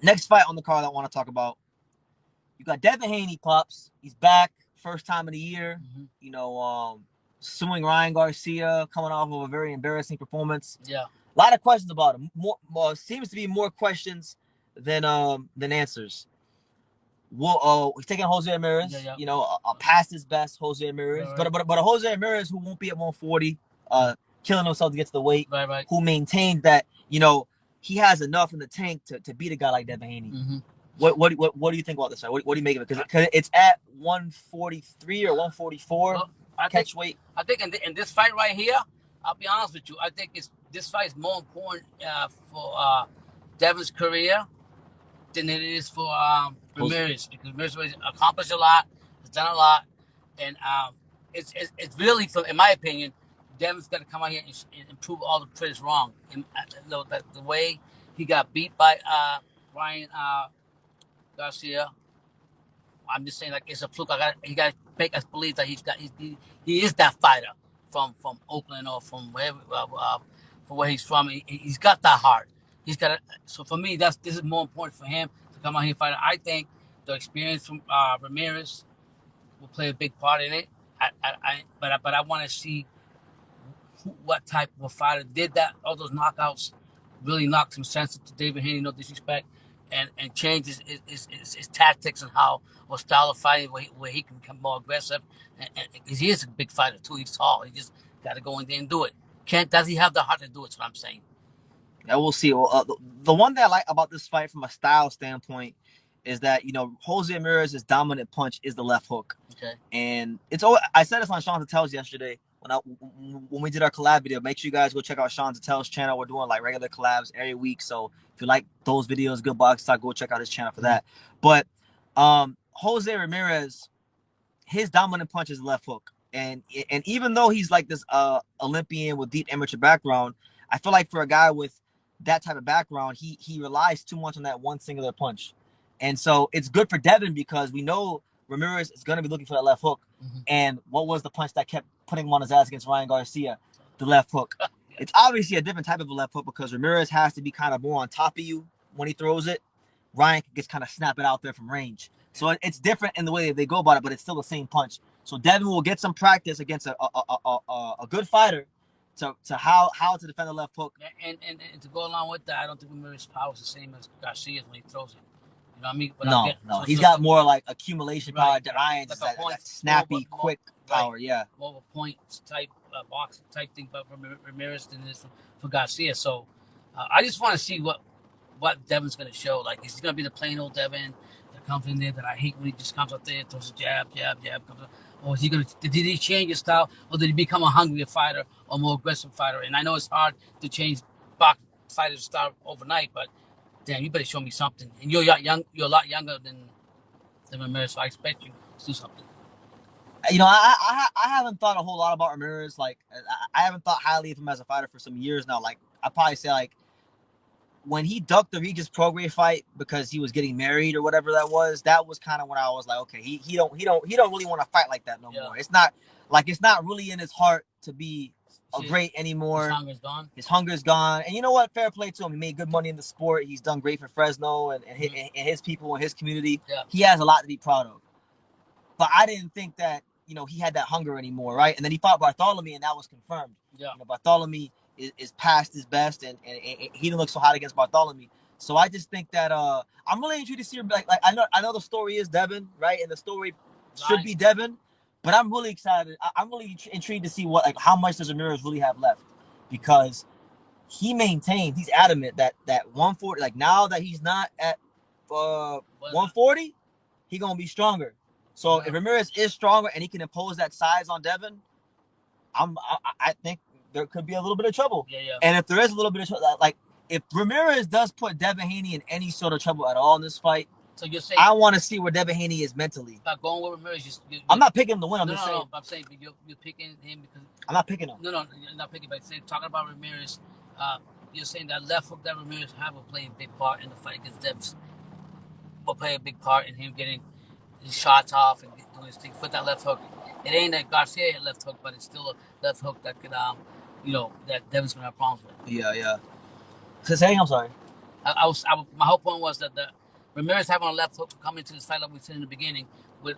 Next fight on the card I want to talk about. You got Devin Haney, pops. He's back, first time of the year. Mm-hmm. You know, suing Ryan Garcia, coming off of a very embarrassing performance. Yeah. A lot of questions about him. More seems to be more questions than answers. He's taking Jose Yeah. Ramirez. Yeah. You know, past his best Jose Ramirez, Right. but a Jose Ramirez who won't be at 140, killing himself to get to the weight. Right. Who maintains that he has enough in the tank to beat a guy like Devin Haney. Mm-hmm. What do you think about this fight? What do you make of it? Because it's at 143 or 144 Well, I think catch weight. I think in this fight right here, I'll be honest with you. I think this fight is more important for Devin's career than it is for Ramirez, because Ramirez has accomplished a lot, has done a lot, and it's really, in my opinion, Devin's got to come out here and prove all the critics wrong. And the way he got beat by Ryan Garcia, I'm just saying, like, it's a fluke. He got to make us believe that he is that fighter from Oakland or from where he's from. He's got that heart. He's got it. So for me, this is more important for him to come out here and fight. I think the experience from Ramirez will play a big part in it. But I want to see what type of a fighter did that. All those knockouts really knocked some sense into David Haney, no disrespect, and change his tactics and how or style of fighting where he can become more aggressive. Because he is a big fighter too. He's tall. He just got to go in there and do it. Does he have the heart to do it? That's what I'm saying. Yeah, we'll see. Well, the one thing I like about this fight from a style standpoint is that Jose Ramirez's dominant punch is the left hook. Okay. And it's always, I said this on Sean Tatel's yesterday when we did our collab video. Make sure you guys go check out Sean Tatel's channel. We're doing like regular collabs every week. So if you like those videos, good box talk, go check out his channel for that. But Jose Ramirez, his dominant punch is the left hook. And even though he's like this Olympian with deep amateur background, I feel like for a guy with that type of background, he relies too much on that one singular punch. And so it's good for Devin because we know Ramirez is going to be looking for that left hook. Mm-hmm. And what was the punch that kept putting him on his ass against Ryan Garcia? The left hook. It's obviously a different type of a left hook because Ramirez has to be kind of more on top of you when he throws it. Ryan can just kind of snap it out there from range. So it's different in the way they go about it, but it's still the same punch. So Devin will get some practice against a good fighter to how to defend the left hook. And to go along with that, I don't think Ramirez's power is the same as Garcia's when he throws it. You know what I mean? No. He's got more like accumulation power. Ryan's like that snappy, quick power. Yeah. More of a point type boxing type thing, but for Ramirez than it is for Garcia. So I just want to see what Devin's going to show. Like, is he going to be the plain old Devin that comes in there that I hate when he just comes up there, throws a jab, comes up? Or is he going to? Did he change his style, or did he become a hungrier fighter or more aggressive fighter? And I know it's hard to change box fighters' style overnight, but damn, you better show me something. And you're young. You're a lot younger than Ramirez, so I expect you to do something. I haven't thought a whole lot about Ramirez. Like, I haven't thought highly of him as a fighter for some years now. Like, I probably say like when he ducked the Regis Prograis fight because he was getting married or whatever that was kind of when I was like, okay, he don't really want to fight like that no more. It's not really in his heart to be a great anymore. His hunger's gone. And you know what? Fair play to him. He made good money in the sport. He's done great for Fresno and his people and his community. Yeah. He has a lot to be proud of. But I didn't think that, he had that hunger anymore, right? And then he fought Bartholomew, and that was confirmed. Yeah. Bartholomew is past his best, and he didn't look so hot against Bartholomew. So I just think that I'm really intrigued to see like I know the story is Devin, right? And the story should be Devin, but I'm really excited. I'm really intrigued to see how much does Ramirez really have left, because he's adamant that 140, like now that he's not at 140, he gonna be stronger. So if Ramirez is stronger and he can impose that size on Devin, I think there could be a little bit of trouble. Yeah. And if there is a little bit of trouble, like if Ramirez does put Devin Haney in any sort of trouble at all in this fight, so you're saying I want to see where Devin Haney is mentally. Not going with Ramirez. I'm not picking him to win. I'm just saying. No. I'm saying you're picking him because I'm not picking him. No, you're not picking. But talking about Ramirez, you're saying that left hook that Ramirez have will play a big part in the fight against Devin. Will play a big part in him getting his shots off and doing his thing. Put that left hook. It ain't a Garcia left hook, but it's still a left hook that could, that Devin's gonna have problems with. Yeah. So saying, I'm sorry. My whole point was that the Ramirez having a left hook coming to this fight like we said in the beginning with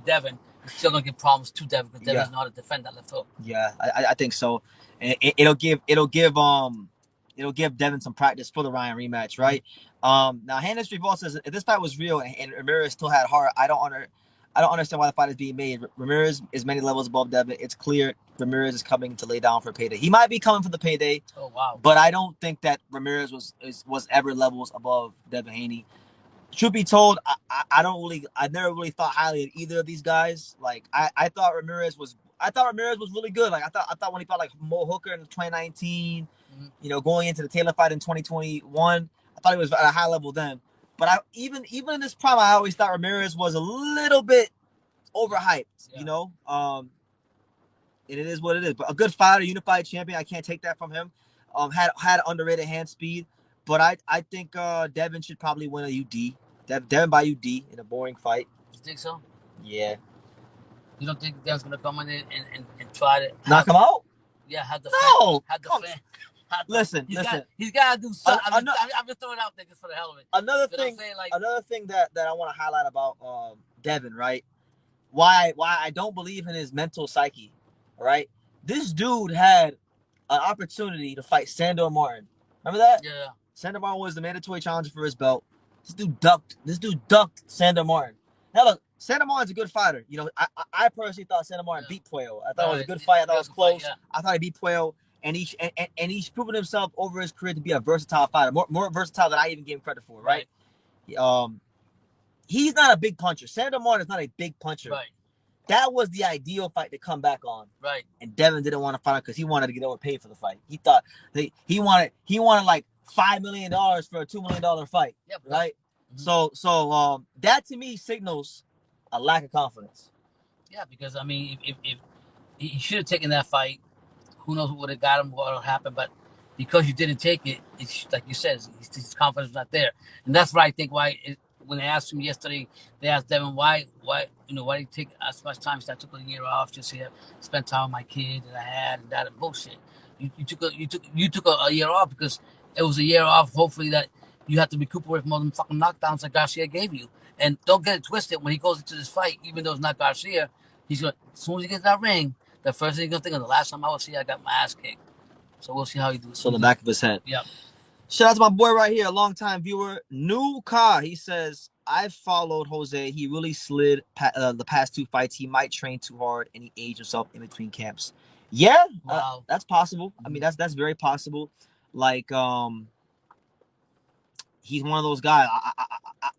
Devin is still gonna give problems to Devin because Devin doesn't know how to defend that left hook. Yeah, I think so. And it'll give Devin some practice for the Ryan rematch, right? Now Hannah Strivol says if this fight was real and Ramirez still had heart, I don't understand why the fight is being made. Ramirez is many levels above Devin. It's clear Ramirez is coming to lay down for payday. He might be coming for the payday. Oh wow! But I don't think that Ramirez was ever levels above Devin Haney. Truth be told, I never really thought highly of either of these guys. Like I thought Ramirez was really good. Like I thought when he fought like Mo Hooker in 2019, going into the Taylor fight in 2021, I thought he was at a high level then. But even in this prime, I always thought Ramirez was a little bit overhyped. And it is what it is. But a good fighter, unified champion, I can't take that from him. Had underrated hand speed. But I think Devin should probably win a UD. Devin by UD in a boring fight. You think so? Yeah. You don't think Devin's gonna come in and try to knock him out? Yeah, have the fan. Listen. He's gotta do something. I'm just throwing it out there just for the hell of it. Another thing that I want to highlight about Devin, right? Why I don't believe in his mental psyche, right? This dude had an opportunity to fight Sandor Martin. Remember that? Yeah. Sandor Martin was the mandatory challenger for his belt. This dude ducked Sandor Martin. Now look, Sandor Martin's a good fighter. I personally thought Sandor Martin beat Puello. I thought it was a good fight. I thought it was close. Fight, yeah. I thought he beat Puello, and he's proven himself over his career to be a versatile fighter, more versatile than I even gave him credit for. Right? He's not a big puncher. Sandor Martin is not a big puncher. Right. That was the ideal fight to come back on. Right. And Devin didn't want to fight him because he wanted to get overpaid for the fight. He thought he wanted like $5 million for a $2 million fight. Yep. Right. Mm-hmm. So that to me signals a lack of confidence. Yeah, because I mean, if he should have taken that fight, who knows what would have got him, what would have happened. But because you didn't take it, it's like you said, his confidence was not there, and that's why I think when they asked him yesterday, they asked Devin why did you take as much time? So I took a year off just to spend time with my kid that I had and that bullshit. You took a year off because it was a year off. Hopefully that you have to recuperate from all them fucking knockdowns that Garcia gave you. And don't get it twisted. When he goes into this fight, even though it's not Garcia, he's going. As soon as he gets that ring, the first thing he's gonna think of the last time I was here, I got my ass kicked. So we'll see how he does. So the back of his head. Yep. Shout out to my boy right here, a longtime viewer, New Car. He says, I've followed Jose. He really slid the past 2 fights. He might train too hard and he aged himself in between camps. Yeah, wow. That's possible. I mean, that's very possible. Like, he's one of those guys.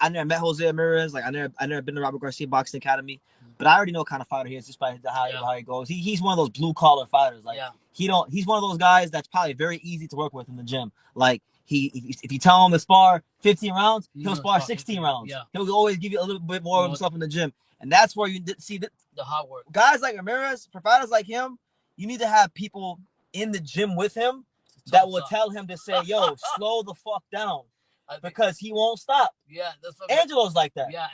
I never met Jose Ramirez. Like, I never been to Robert Garcia Boxing Academy. But I already know what kind of fighter he is just by how he goes. He's one of those blue collar fighters. Like he's one of those guys that's probably very easy to work with in the gym. Like if you tell him to spar 15 rounds, he'll spar 16 rounds. Yeah. He'll always give you a little bit more of himself in the gym. And that's where you see the hard work. Guys like Ramirez, for fighters like him, you need to have people in the gym with him that will tell him to say, yo, slow the fuck down. Because he won't stop. Yeah, that's what Angelo's like that. Yeah,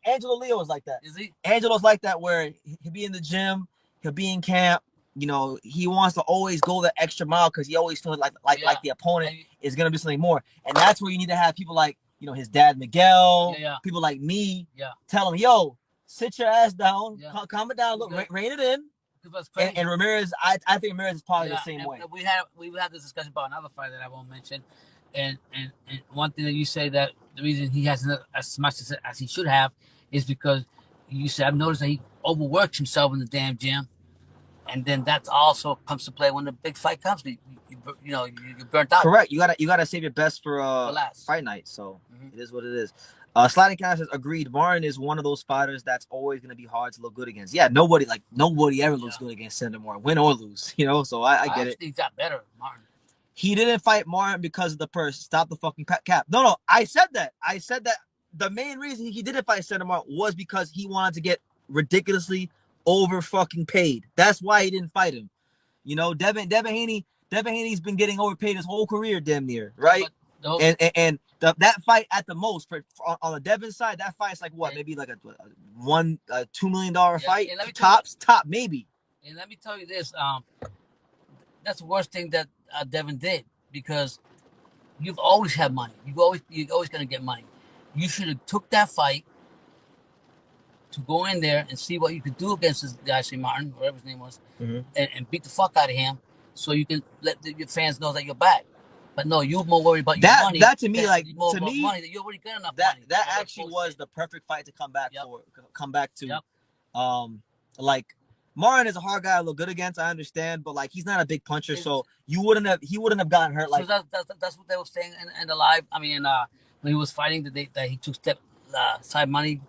Angelo Leo is like that. Is he? Angelo's like that, where he'll be in the gym, he'll be in camp. He wants to always go the extra mile because he always feels like the opponent is gonna do something more. And that's where you need to have people like his dad Miguel, people like me, tell him, yo, sit your ass down, calm it down, look, rein it in. And Ramirez, I think Ramirez is probably the same way. We had this discussion about another fight that I won't mention. And one thing that you say that the reason he hasn't as much as he should have is because you said I've noticed that he overworks himself in the damn gym, and then that also comes to play when the big fight comes. You're burnt out. Correct. You gotta save your best for last fight night. So it is what it is. Sliding Cash says agreed. Martin is one of those fighters that's always gonna be hard to look good against. Yeah, nobody ever looks good against Sandor Martin, win or lose. So I get it. He got better, Martin. He didn't fight Martin because of the purse. Stop the fucking cap. No. I said that. The main reason he didn't fight Sandor Martin was because he wanted to get ridiculously over fucking paid. That's why he didn't fight him. Devin Haney's been getting overpaid his whole career, damn near, right? And that fight at the most on the Devin side, that fight's like what? Maybe like a $2 million fight. Top maybe. And let me tell you this. That's the worst thing that Devin did because You've always had money. You're always gonna get money. You should have took that fight to go in there and see what you could do against this guy, St. Martin, whatever his name was, and beat the fuck out of him, so you can let your fans know that you're back. But no, you're more worried about your money. That to me, like more to about me, money that you already got enough that money. that actually was the perfect fight to come back to. Yep. Like Martin is a hard guy to look good against. I understand, but like he's not a big puncher, so he wouldn't have gotten hurt. Like that's what they were saying in the live. I mean, when he was fighting, that he took side money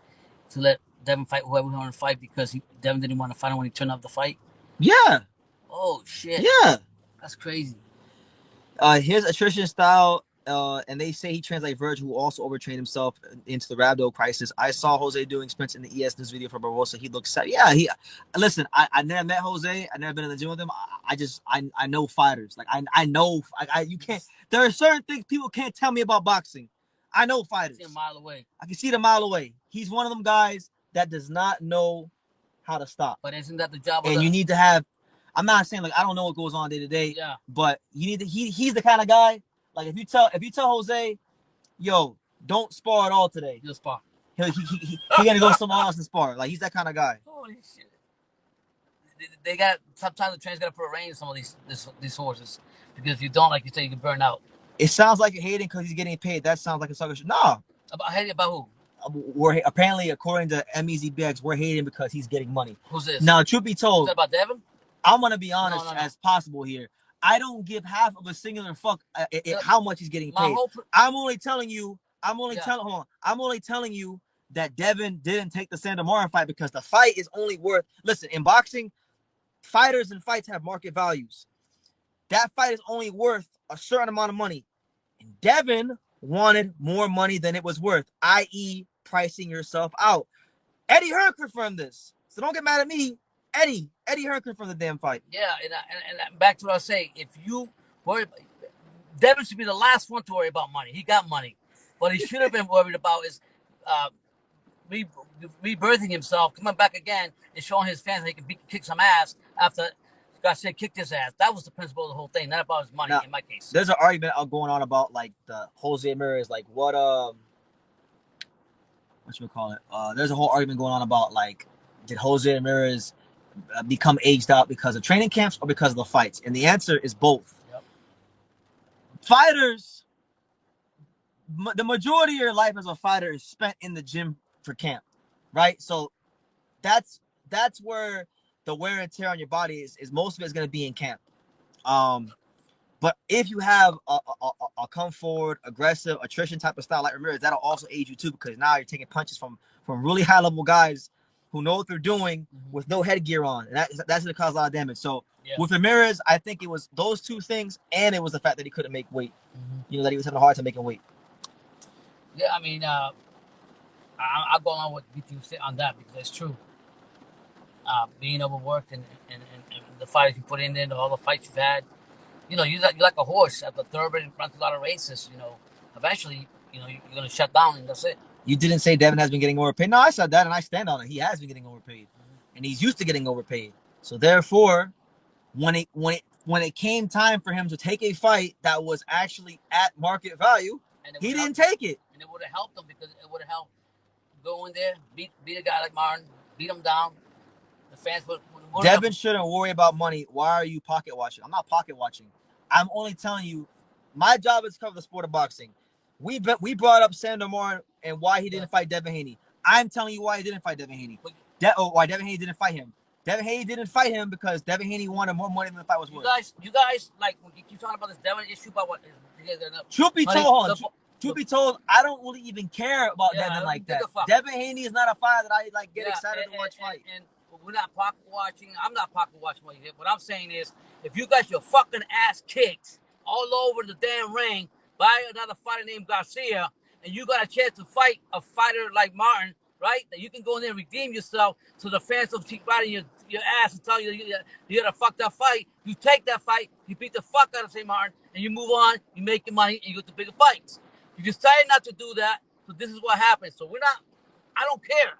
to let Devin fight whoever he wanted to fight because Devin didn't want to fight him when he turned off the fight. Yeah. Oh shit. Yeah. That's crazy. His attrition style, and they say he trains like Virgil, who also overtrained himself into the rhabdo crisis. I saw Jose doing sprints in the ES News video for Barbosa. He looks sad. Yeah, listen, I never met Jose. I never been in the gym with him. I know fighters. Like I know you can't. There are certain things people can't tell me about boxing. I know fighters. I can see a mile away. I can see it a mile away. He's one of them guys that does not know how to stop. But isn't that the job? And you need to have. I'm not saying like I don't know what goes on day to day. Yeah. But you need to. He's the kind of guy. Like if you tell Jose, yo, don't spar at all today. He'll spar. He gonna go somewhere else and spar. Like he's that kind of guy. Holy shit. They got sometimes the train's got to put a rein in some of these horses because if you don't, like you say, you can burn out. It sounds like you're hating because he's getting paid. That sounds like a sucker shit. Nah. About who? We're apparently, according to MEZBX, we're hating because he's getting money. Who's this? Now, truth be told, is that about Devin? I'm gonna be honest as possible here. I don't give half of a singular fuck how much he's getting paid. I'm only telling you. I'm only telling you that Devin didn't take the Sandor Martin fight because the fight is only worth. Listen, in boxing, fighters and fights have market values. That fight is only worth a certain amount of money, and Devin wanted more money than it was worth, i.e., pricing yourself out. Eddie Hearn confirmed this, so don't get mad at me. Eddie Hearn confirmed the damn fight. Yeah, and back to what I was saying, if you worry, Devin should be the last one to worry about money. He got money. What he should have been worried about is rebirthing himself, coming back again, and showing his fans that he can kick some ass after Garcia kicked his ass. That was the principle of the whole thing, not about his money. Now, in my case, there's an argument going on about like the Jose Ramirez, like what you call it? There's a whole argument going on about like did Jose Ramirez become aged out because of training camps or because of the fights? And the answer is both. Yep. Fighters, the majority of your life as a fighter is spent in the gym for camp, right? So that's where the wear and tear on your body is most of it's going to be in camp. But if you have a come forward, aggressive, attrition type of style like Ramirez, that'll also age you too because now you're taking punches from really high level guys who know what they're doing with no headgear on. And that's going to cause a lot of damage. So with Ramirez, I think it was those two things, and it was the fact that he couldn't make weight. You know, that he was having a hard time making weight. Yeah, I mean, I'll go along with BT say on that because it's true. Being overworked and the fights you put in there, all the fights you've had, you know, you're like a horse at the thoroughbred, runs a lot of races. You know, eventually, you know, you're going to shut down and that's it. You didn't say Devin has been getting overpaid. No, I said that, and I stand on it. He has been getting overpaid, and he's used to getting overpaid. So therefore, when it came time for him to take a fight that was actually at market value, he didn't take it. And it would have helped him because it would have helped go in there, beat a guy like Martin, beat him down. The fans would Devin shouldn't worry about money. Why are you pocket watching? I'm not pocket watching. I'm only telling you, my job is to cover the sport of boxing. We brought up Sandor Martin and why he didn't fight Devin Haney. I'm telling you why he didn't fight Devin Haney. Why Devin Haney didn't fight him. Devin Haney didn't fight him because Devin Haney wanted more money than the fight was worth. You guys, like, when you keep talking about this Devin issue about what Truth be told, I don't really even care about Devin like that. Devin Haney is not a fighter that I like get excited to watch fight. And we're not pocket watching. I'm not pocket watching what you hit. What I'm saying is, if you got your fucking ass kicked all over the damn ring by another fighter named Garcia, and you got a chance to fight a fighter like Martin, right? That you can go in there and redeem yourself so the fans don't keep riding your ass and tell you you got to fuck that fight. You take that fight, you beat the fuck out of St. Martin, and you move on, you make your money, and you go to bigger fights. You decided not to do that, so this is what happens. So I don't care.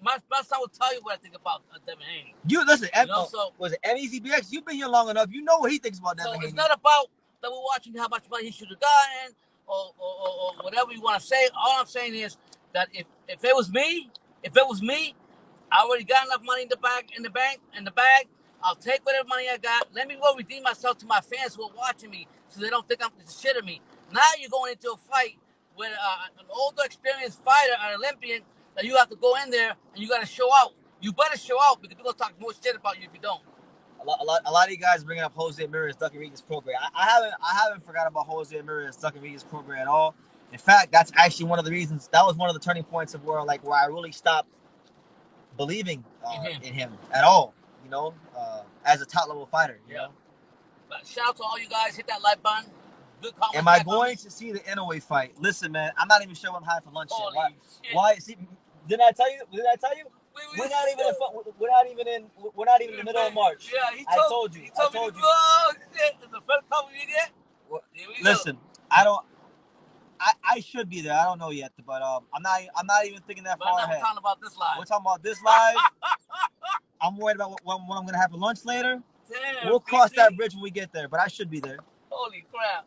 My son will tell you what I think about Devin Haney. You listen, was it MEZBX? You've been here long enough. You know what he thinks about Devin Haney. It's not about that we're watching how much money he should have gotten, or whatever you want to say. All I'm saying is that if it was me, I already got enough money in the bag. I'll take whatever money I got. Let me go redeem myself to my fans who are watching me, so they don't think I'm the shit of me. Now you're going into a fight with an older, experienced fighter, an Olympian, that you have to go in there and you got to show out. You better show out because people talk more shit about you if you don't. A lot of you guys bringing up Jose Ramirez, Duck and Regis program. I haven't forgot about Jose Ramirez, Duck and Regis program at all. In fact, that's actually one of the reasons. That was one of the turning points of where I really stopped believing in him at all. You know, as a top level fighter. You know. But shout out to all you guys. Hit that like button. Good comments. Am I going to see the Inoue fight? Listen, man, I'm not even sure what I'm having for lunch yet. Why? See, didn't I tell you? We're not even in the middle of March. Yeah, I told you. Oh shit! The first couple you get. Listen, I should be there. I don't know yet, but I'm not even thinking that far ahead. We're talking about this live. We're talking about this live. I'm worried about what I'm gonna have for lunch later. Damn, we'll cross that bridge when we get there, but I should be there. Holy crap!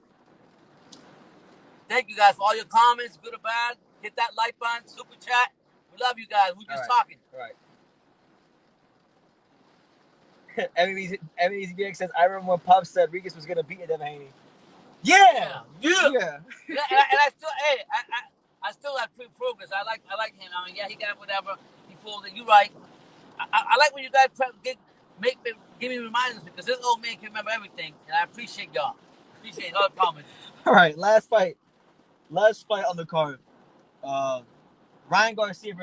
Thank you guys for all your comments, good or bad. Hit that like button, super chat. We love you guys. We're just talking. All right. Every says, I remember when Pop said Regis was gonna beat Devin Haney. Yeah. And I still have progress. I like him. I mean, yeah, he got whatever. He folded. You right. I like when you guys give me reminders because this old man can remember everything, and I appreciate y'all. Appreciate all the comments. All right, last fight on the card. Ryan Garcia versus